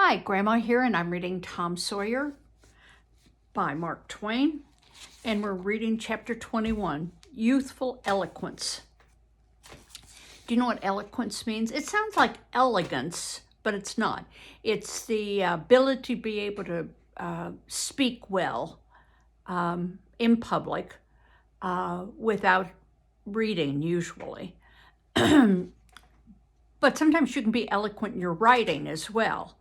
Hi, Grandma here, and I'm reading Tom Sawyer by Mark Twain, and we're reading chapter 21, Youthful Eloquence. Do you know what eloquence means? It sounds like elegance, but it's not. It's the ability to be able to speak well in public without reading, usually. But sometimes you can be eloquent in your writing as well.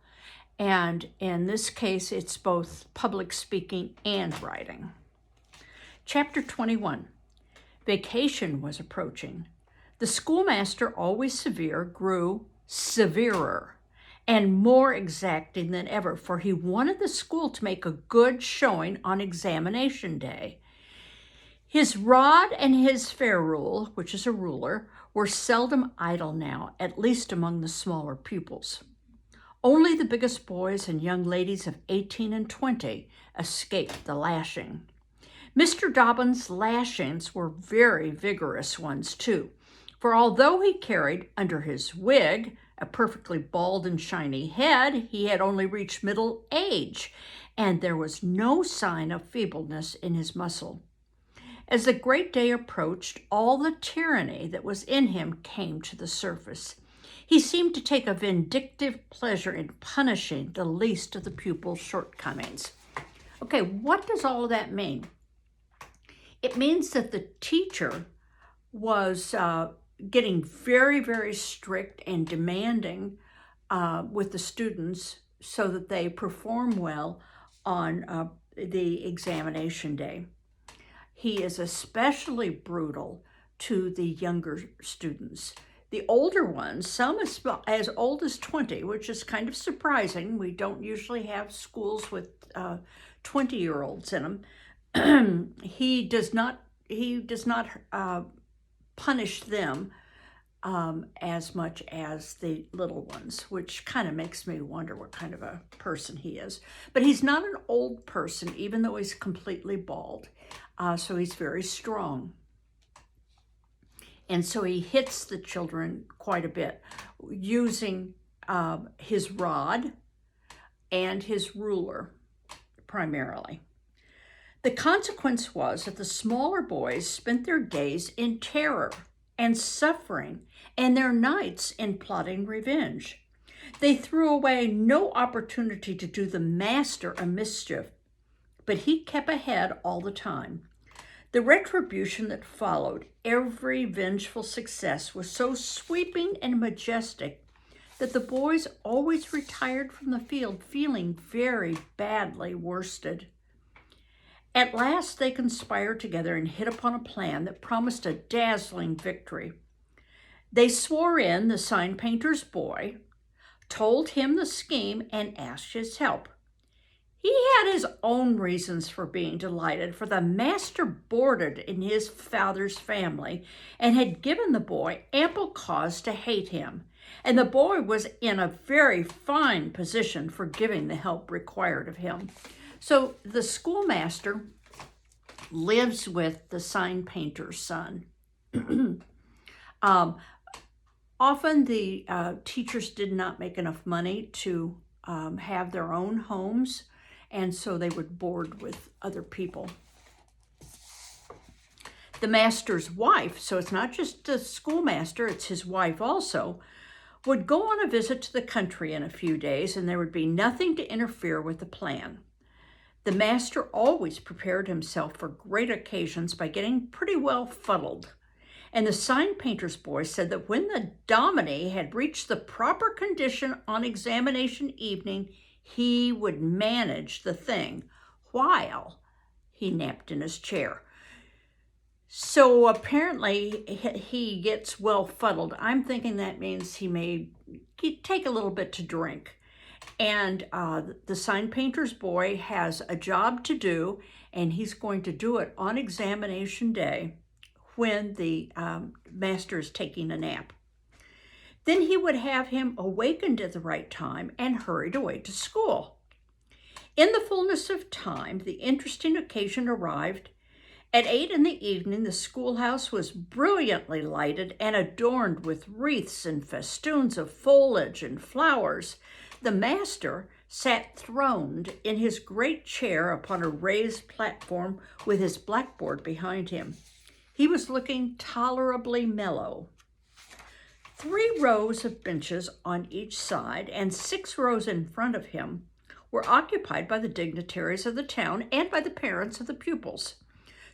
And in this case, it's both public speaking and writing. Chapter 21. Vacation was approaching. The schoolmaster, always severe, grew severer and more exacting than ever, for he wanted the school to make a good showing on examination day. His rod and his ferule, which is a ruler, were seldom idle now, at least among the smaller pupils. Only the biggest boys and young ladies of 18 and 20 escaped the lashing. Mr. Dobbin's lashings were very vigorous ones, too, for although he carried under his wig a perfectly bald and shiny head, he had only reached middle age, and there was no sign of feebleness in his muscle. As the great day approached, all the tyranny that was in him came to the surface. He seemed to take a vindictive pleasure in punishing the least of the pupils' shortcomings. Okay, what does all of that mean? It means that the teacher was getting very, very strict and demanding with the students so that they perform well on the examination day. He is especially brutal to the younger students. The older ones, some as old as 20, which is kind of surprising. We don't usually have schools with 20-year-olds in them. He does not punish them as much as the little ones, which kind of makes me wonder what kind of a person he is. But he's not an old person, even though he's completely bald. So he's very strong. And so he hits the children quite a bit using his rod and his ruler primarily. The consequence was that the smaller boys spent their days in terror and suffering and their nights in plotting revenge. They threw away no opportunity to do the master a mischief, but he kept ahead all the time. The retribution that followed every vengeful success was so sweeping and majestic that the boys always retired from the field feeling very badly worsted. At last they conspired together and hit upon a plan that promised a dazzling victory. They swore in the sign painter's boy, told him the scheme, and asked his help. He had his own reasons for being delighted, for the master boarded in his father's family and had given the boy ample cause to hate him, and the boy was in a very fine position for giving the help required of him. So the schoolmaster lives with the sign painter's son. Often the teachers did not make enough money to have their own homes, and so they would board with other people. The master's wife, so it's not just the schoolmaster, it's his wife also, would go on a visit to the country in a few days, and there would be nothing to interfere with the plan. The master always prepared himself for great occasions by getting pretty well fuddled. And the sign painter's boy said that when the dominie had reached the proper condition on examination evening, he would manage the thing while he napped in his chair. So apparently he gets well fuddled. I'm thinking that means he may take a little bit to drink. And the sign painter's boy has a job to do, and he's going to do it on examination day when the master is taking a nap. Then he would have him awakened at the right time and hurried away to school. In the fullness of time, the interesting occasion arrived. At 8 in the evening, the schoolhouse was brilliantly lighted and adorned with wreaths and festoons of foliage and flowers. The master, sat throned in his great chair upon a raised platform with his blackboard behind him. He was looking tolerably mellow. 3 rows of benches on each side and 6 rows in front of him were occupied by the dignitaries of the town and by the parents of the pupils.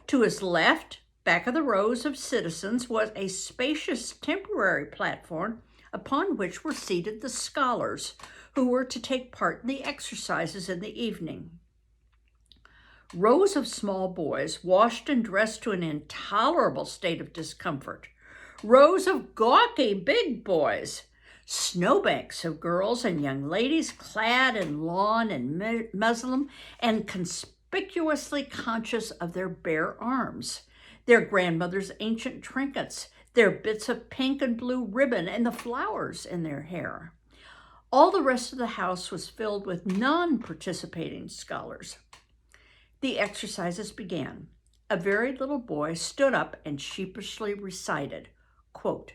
To his left, back of the rows of citizens, was a spacious temporary platform upon which were seated the scholars who were to take part in the exercises in the evening. Rows of small boys, washed and dressed to an intolerable state of discomfort. Rows of gawky big boys. Snowbanks of girls and young ladies clad in lawn and muslin and conspicuously conscious of their bare arms, their grandmother's ancient trinkets, their bits of pink and blue ribbon, and the flowers in their hair. All the rest of the house was filled with non-participating scholars. The exercises began. A very little boy stood up and sheepishly recited, quote,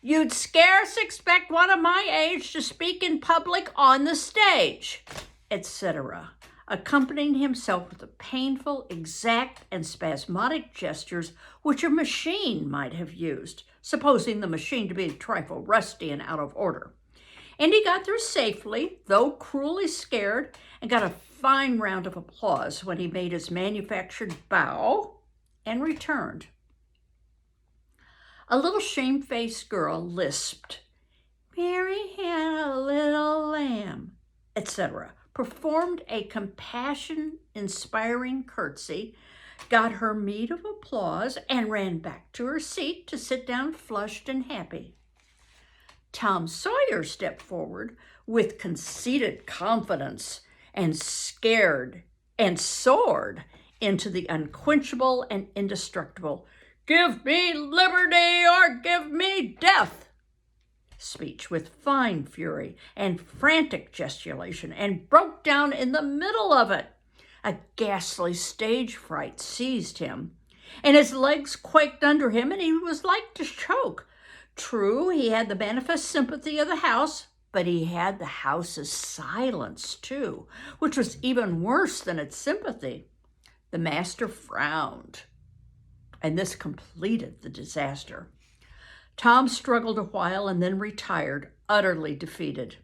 "You'd scarce expect one of my age to speak in public on the stage," etc., accompanying himself with the painful, exact, and spasmodic gestures which a machine might have used, supposing the machine to be a trifle rusty and out of order. And he got through safely, though cruelly scared, and got a fine round of applause when he made his manufactured bow and returned. A little shamefaced girl lisped, "Mary had a little lamb," etc., performed a compassion-inspiring curtsy, got her meed of applause, and ran back to her seat to sit down flushed and happy. Tom Sawyer stepped forward with conceited confidence and soared into the unquenchable and indestructible "Give me liberty or give me death" speech with fine fury and frantic gesticulation, and broke down in the middle of it. A ghastly stage fright seized him, and his legs quaked under him, and he was like to choke. True, he had the manifest sympathy of the house, but he had the house's silence too, which was even worse than its sympathy. The master frowned, and this completed the disaster. Tom struggled a while and then retired, utterly defeated.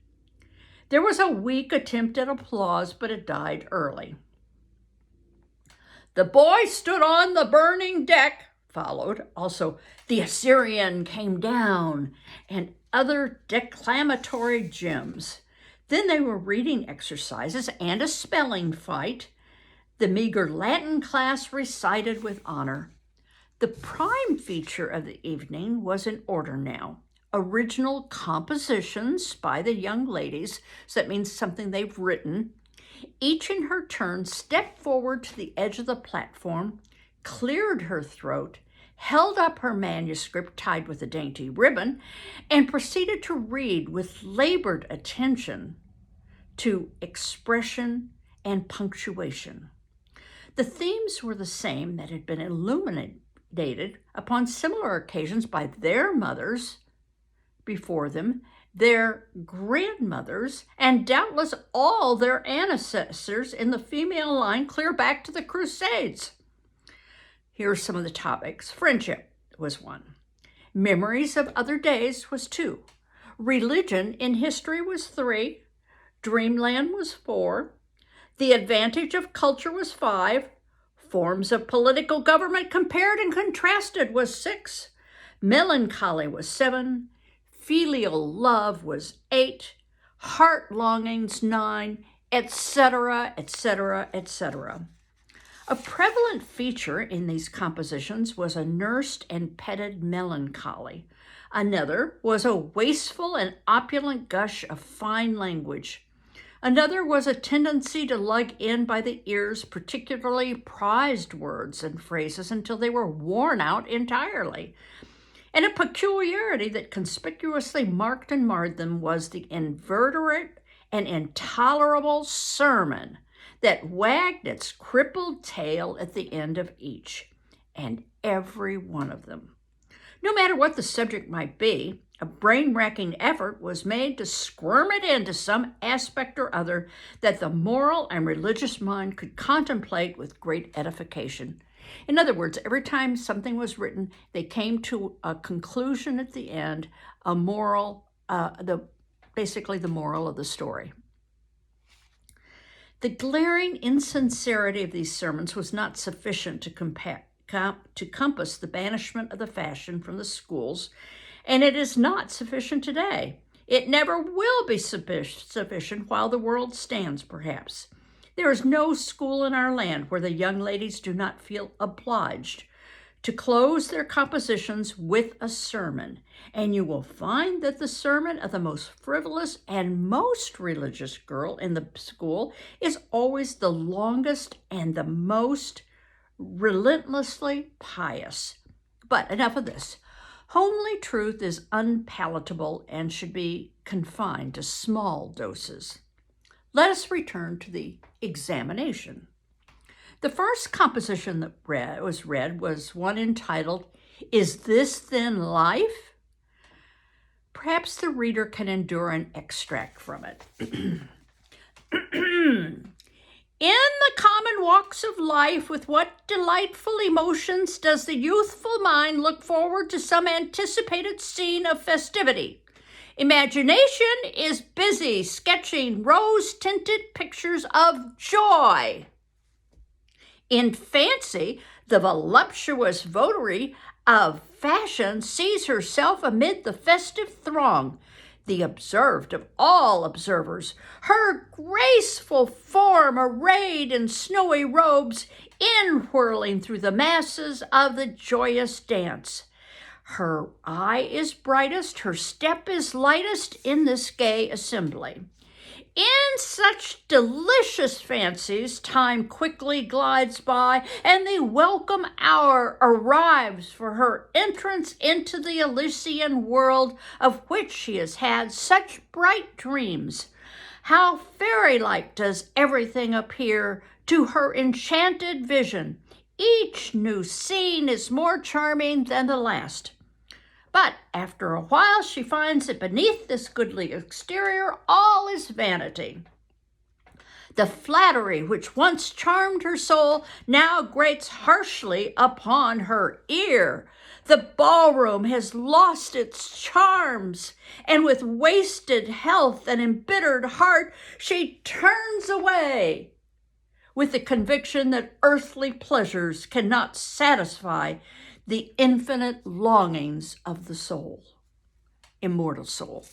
There was a weak attempt at applause, but it died early. "The boy stood on the burning deck," followed. Also, "The Assyrian came down," and other declamatory gems. Then they were reading exercises and a spelling fight. The meager Latin class recited with honor. The prime feature of the evening was in order now. Original compositions by the young ladies, so that means something they've written. Each in her turn stepped forward to the edge of the platform, cleared her throat, held up her manuscript tied with a dainty ribbon, and proceeded to read with labored attention to expression and punctuation. The themes were the same that had been illuminated upon similar occasions by their mothers before them, their grandmothers, and doubtless all their ancestors in the female line clear back to the Crusades. Here are some of the topics. Friendship was 1. Memories of other days was 2. Religion in history was 3. Dreamland was 4. The advantage of culture was 5. Forms of political government compared and contrasted was 6. Melancholy was 7. Filial love was 8. Heart longings 9, etc., etc., etc. A prevalent feature in these compositions was a nursed and petted melancholy. Another was a wasteful and opulent gush of fine language. Another was a tendency to lug in by the ears particularly prized words and phrases until they were worn out entirely. And a peculiarity that conspicuously marked and marred them was the inveterate and intolerable sermon that wagged its crippled tail at the end of each and every one of them. No matter what the subject might be, A brain-racking effort was made to squirm it into some aspect or other that the moral and religious mind could contemplate with great edification. In other words, every time something was written, they came to a conclusion at the end, a moral, basically the moral of the story. The glaring insincerity of these sermons was not sufficient to compass the banishment of the fashion from the schools, and it is not sufficient today. It never will be sufficient while the world stands, perhaps. There is no school in our land where the young ladies do not feel obliged to close their compositions with a sermon, and you will find that the sermon of the most frivolous and most religious girl in the school is always the longest and the most relentlessly pious. But enough of this. Homely truth is unpalatable and should be confined to small doses. Let us return to the examination. The first composition that was read was one entitled, "Is This Then Life?" Perhaps the reader can endure an extract from it. In the common walks of life, with what delightful emotions does the youthful mind look forward to some anticipated scene of festivity? Imagination is busy sketching rose-tinted pictures of joy. In fancy, the voluptuous votary of fashion sees herself amid the festive throng, the observed of all observers, her graceful form arrayed in snowy robes, inwhirling through the masses of the joyous dance. Her eye is brightest, her step is lightest in this gay assembly. In such delicious fancies, time quickly glides by, and the welcome hour arrives for her entrance into the Elysian world of which she has had such bright dreams. How fairy-like does everything appear to her enchanted vision. Each new scene is more charming than the last. But after a while, she finds that beneath this goodly exterior, all is vanity. The flattery which once charmed her soul now grates harshly upon her ear. The ballroom has lost its charms, and with wasted health and embittered heart, she turns away with the conviction that earthly pleasures cannot satisfy the infinite longings of the soul, immortal soul.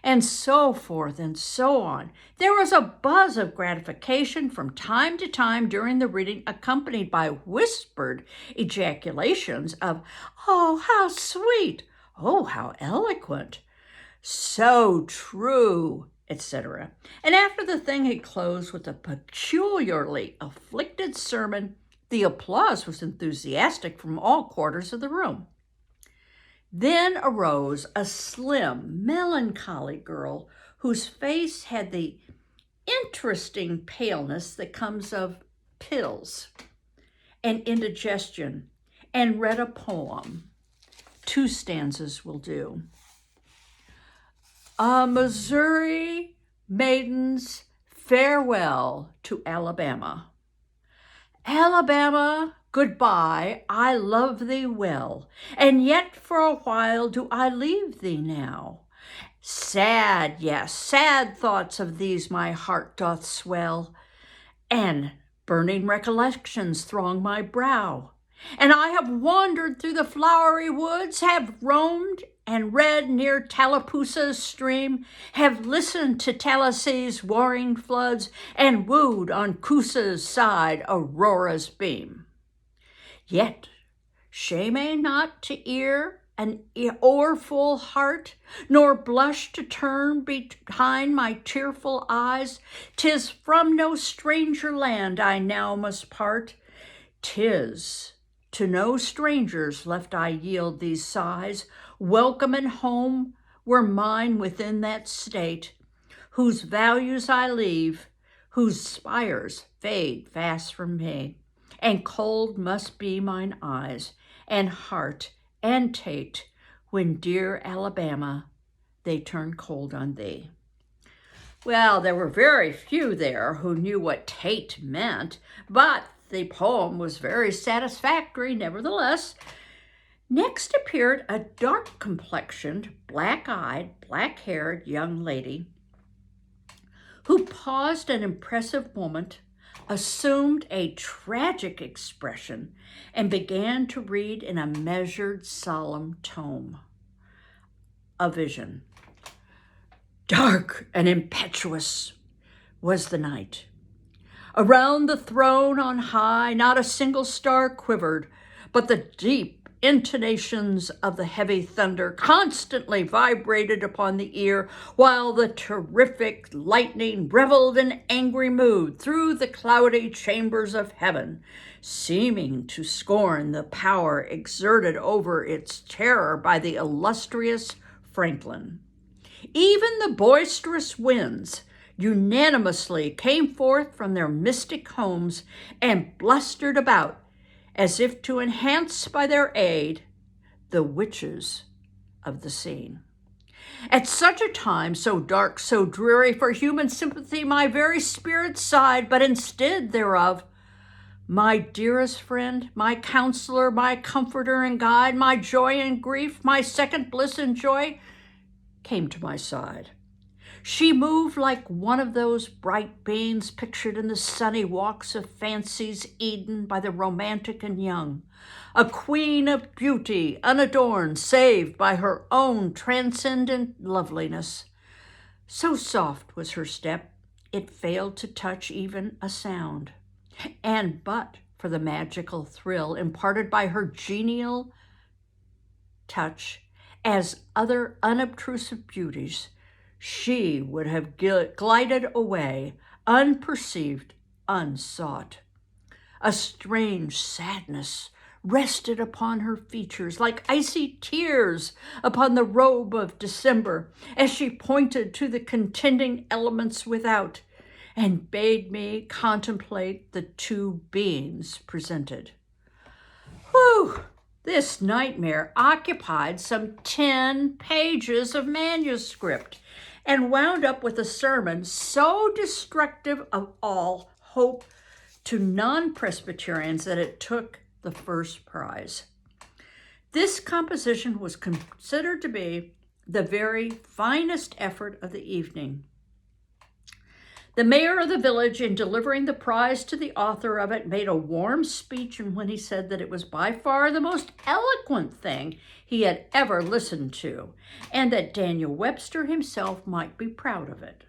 And so forth and so on. There was a buzz of gratification from time to time during the reading, accompanied by whispered ejaculations of, "Oh, how sweet! Oh, how eloquent! So true!" etc. And after the thing had closed with a peculiarly afflicted sermon, the applause was enthusiastic from all quarters of the room. Then arose a slim, melancholy girl whose face had the interesting paleness that comes of pills and indigestion, and read a poem. 2 stanzas will do. A Missouri maiden's farewell to Alabama. Alabama, goodbye, I love thee well, and yet for a while do I leave thee now. Sad, yes, sad thoughts of these my heart doth swell, and burning recollections throng my brow. And I have wandered through the flowery woods, have roamed and read near Tallapoosa's stream, have listened to Talisay's warring floods, and wooed on Coosa's side Aurora's beam. Yet shame I not to ear an o'erfull heart, nor blush to turn behind my tearful eyes. 'Tis from no stranger land I now must part. 'Tis to no strangers left I yield these sighs. Welcome and home were mine within that state, whose values I leave, whose spires fade fast from me, and cold must be mine eyes, and heart, and tate, when dear Alabama, they turn cold on thee. Well, there were very few there who knew what Tate meant, but the poem was very satisfactory nevertheless. Next appeared a dark-complexioned, black-eyed, black-haired young lady who paused an impressive moment, assumed a tragic expression, and began to read in a measured, solemn tone. A vision. Dark and impetuous was the night. Around the throne on high, not a single star quivered, but the deep intonations of the heavy thunder constantly vibrated upon the ear, while the terrific lightning reveled in angry mood through the cloudy chambers of heaven, seeming to scorn the power exerted over its terror by the illustrious Franklin. Even the boisterous winds unanimously came forth from their mystic homes and blustered about, as if to enhance by their aid the witches of the scene. At such a time, so dark, so dreary, for human sympathy my very spirit sighed, but instead thereof, my dearest friend, my counselor, my comforter and guide, my joy and grief, my second bliss and joy, came to my side. She moved like one of those bright beings pictured in the sunny walks of fancy's Eden by the romantic and young, a queen of beauty, unadorned, save by her own transcendent loveliness. So soft was her step, it failed to touch even a sound. And but for the magical thrill imparted by her genial touch, as other unobtrusive beauties, she would have glided away, unperceived, unsought. A strange sadness rested upon her features, like icy tears upon the robe of December, as she pointed to the contending elements without, and bade me contemplate the two beings presented. Whew! This nightmare occupied some 10 pages of manuscript, and wound up with a sermon so destructive of all hope to non-Presbyterians that it took the first prize. This composition was considered to be the very finest effort of the evening. The mayor of the village, in delivering the prize to the author of it, made a warm speech, and when he said that it was by far the most eloquent thing he had ever listened to, and that Daniel Webster himself might be proud of it.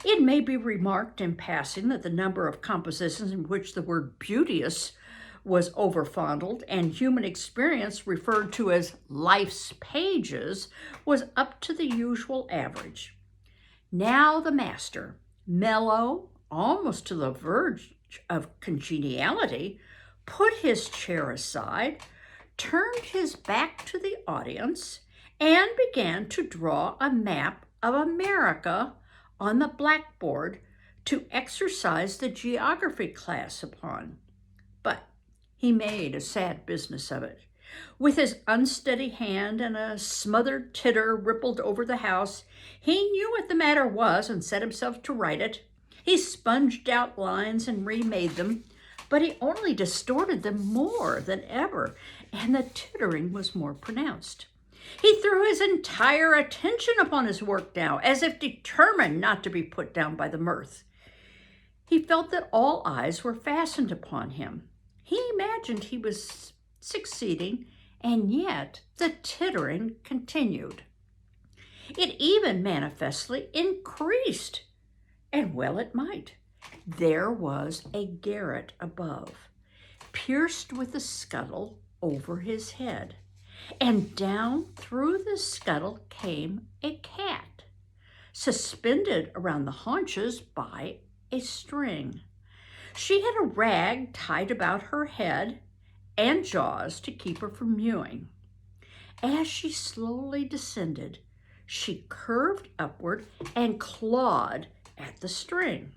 It may be remarked in passing that the number of compositions in which the word beauteous was overfondled and human experience referred to as life's pages was up to the usual average. Now the master, mellow, almost to the verge of congeniality, put his chair aside, turned his back to the audience, and began to draw a map of America on the blackboard to exercise the geography class upon. But he made a sad business of it. With his unsteady hand and a smothered titter rippled over the house, he knew what the matter was and set himself to write it. He sponged out lines and remade them, but he only distorted them more than ever, and the tittering was more pronounced. He threw his entire attention upon his work now, as if determined not to be put down by the mirth. He felt that all eyes were fastened upon him. He imagined he was succeeding, and yet the tittering continued. It even manifestly increased, and well it might. There was a garret above, pierced with a scuttle over his head, and down through the scuttle came a cat, suspended around the haunches by a string. She had a rag tied about her head and jaws to keep her from mewing. As she slowly descended, she curved upward and clawed at the string.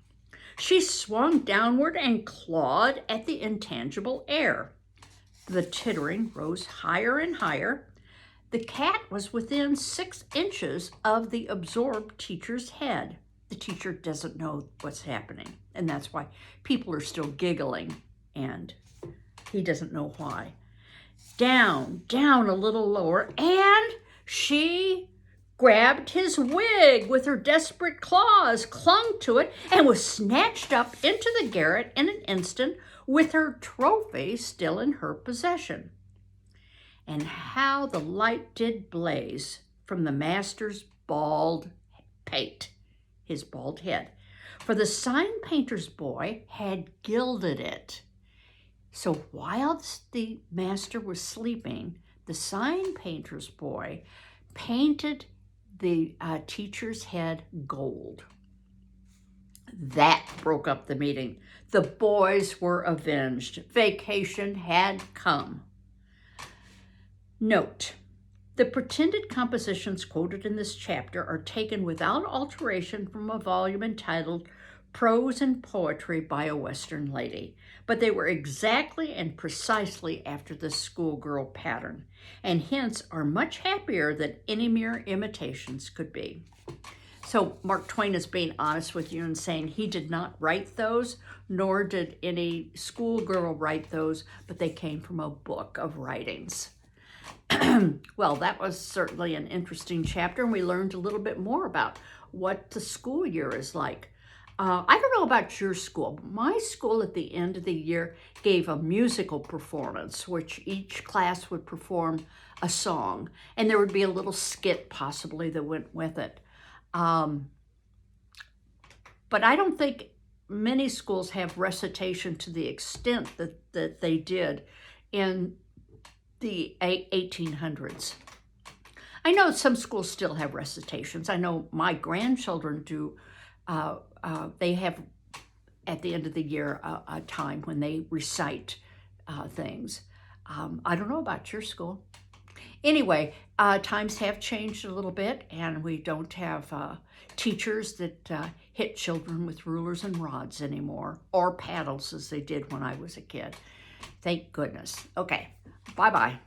She swung downward and clawed at the intangible air. The tittering rose higher and higher. The cat was within 6 inches of the absorbed teacher's head. The teacher doesn't know what's happening, and that's why people are still giggling, and he doesn't know why. Down, down a little lower, and she grabbed his wig with her desperate claws, clung to it, and was snatched up into the garret in an instant with her trophy still in her possession. And how the light did blaze from the master's bald pate, his bald head, for the sign painter's boy had gilded it. So whilst the master was sleeping, the sign painter's boy painted the teacher's head gold. That broke up the meeting. The boys were avenged. Vacation had come. Note, the pretended compositions quoted in this chapter are taken without alteration from a volume entitled Prose and Poetry by a Western Lady, but they were exactly and precisely after the schoolgirl pattern, and hence are much happier than any mere imitations could be. So Mark Twain is being honest with you and saying he did not write those, nor did any schoolgirl write those, but they came from a book of writings. Well, that was certainly an interesting chapter, and we learned a little bit more about what the school year is like. I don't know about your school. My school at the end of the year gave a musical performance, which each class would perform a song, and there would be a little skit possibly that went with it. But I don't think many schools have recitation to the extent that they did in the 1800s. I know some schools still have recitations. I know my grandchildren do. They have, at the end of the year, a time when they recite things. I don't know about your school. Anyway, times have changed a little bit, and we don't have teachers that hit children with rulers and rods anymore, or paddles as they did when I was a kid. Thank goodness. Okay, bye-bye.